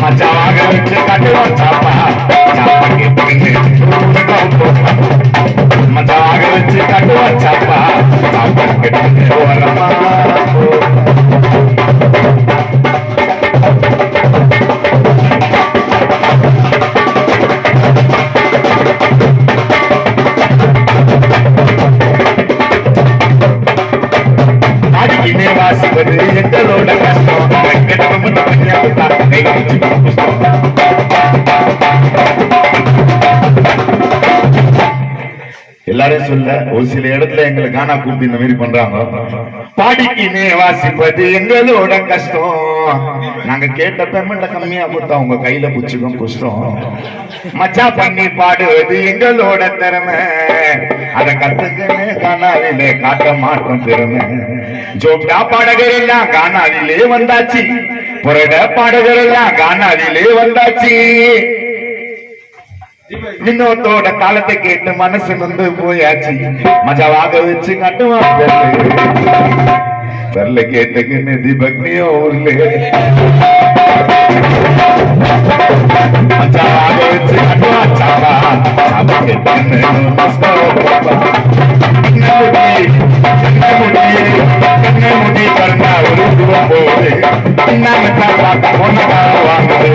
மச்சாவாக வச்சு கட்டுவான் சாப்பா மச்சாவாக வச்சு கட்டுவான் சாப்பா சாப்பிட்டு வரமா வாசிப்பது எங்களோட கஷ்டம் எல்லாரும் சொல்ல ஒரு சில இடத்துல எங்களை கானா கூப்பிட்டு இந்த மாதிரி பண்றாங்க. பாடிக்கினே வாசிப்பது எங்களோட கஷ்டம், நாங்க கேட்ட பேமெண்ட கம்மியா கொடுத்தா உங்க கையில புச்சுக்கும் குஷ்டம். மச்சா பண்ணி பாடுவது எங்களோட திறமை, அதை கத்துக்கன்னு கானாவிலே காட்ட மாட்டோம் திறமை. ஜோப்டா பாடகர் எல்லாம் கானாவிலே வந்தாச்சு, புரட பாடகர் எல்லாம் கானாவிலே வந்தாச்சு. வினோத்தோட காலத்தை கேட்டு மனசு வந்து போயாச்சு, மஜாவாக வச்சு கட்டுவான் பெர்ல கேட்டுக்கு தீபக்னியோ ஊர்ல மஜாவாக வச்சு கட்டுவான் சாபா சாபா கேட்டு முடி கருணா ஒரு ரூபம் போது வாங்குது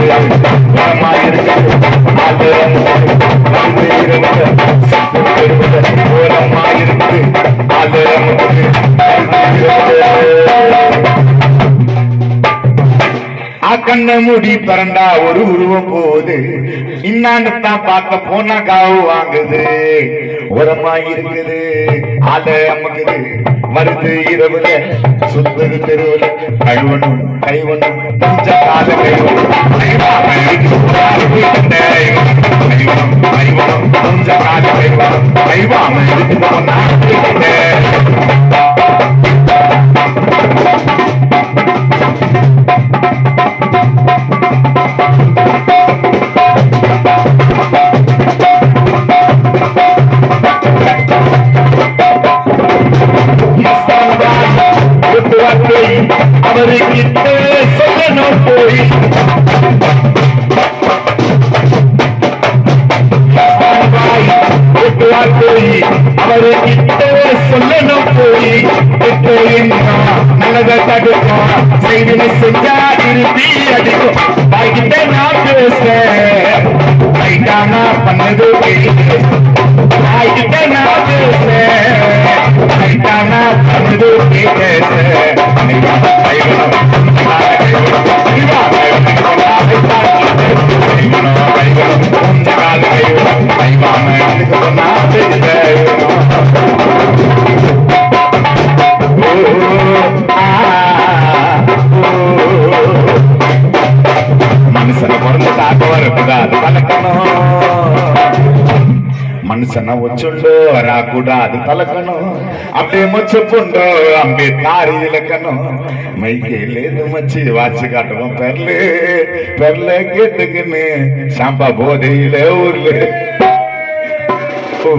கண்ண முடி பறந்தா ஒரு உருவம் போகுது, இன்னான்னு தான் பார்க்க போனா காவு வாங்குது. உரமா இருக்குது ஆல அமுக்குது, வருது இரவுல சுத்துது தெருவுல, கழுவணும் கைவனும் கொஞ்ச கால கைவனும் கொஞ்ச கால கைவனும் கைவாம அவர்கிட்ட சொல்லணும் போய் அவர்கிட்ட சொல்லணும் போய் நல்லதை தடுக்கும் செய்தி செஞ்சா திருப்பி அடிக்கும். பாய்கிட்ட நான் பேசுறேன் ரைட்டானா பண்ணது பாய்கிட்ட நான் பேசுறேன் ரைட்டானா பண்ணது மனுஷனை பிறந்த தாக்க வரக்கூடாது பழக்கணும், மனுஷனை ஒச்சுண்டோ வரக்கூடாது பழக்கணும். அப்படியே மொச்சு புண்டோ அம்பே தாரி இலக்கணும். மைக்கேலேது மச்சி வாச்சு காட்டுவோம் பெர்ல பெர்ல கேட்டுக்குன்னு சாம்பா போதையில ஊர்ல. ஓ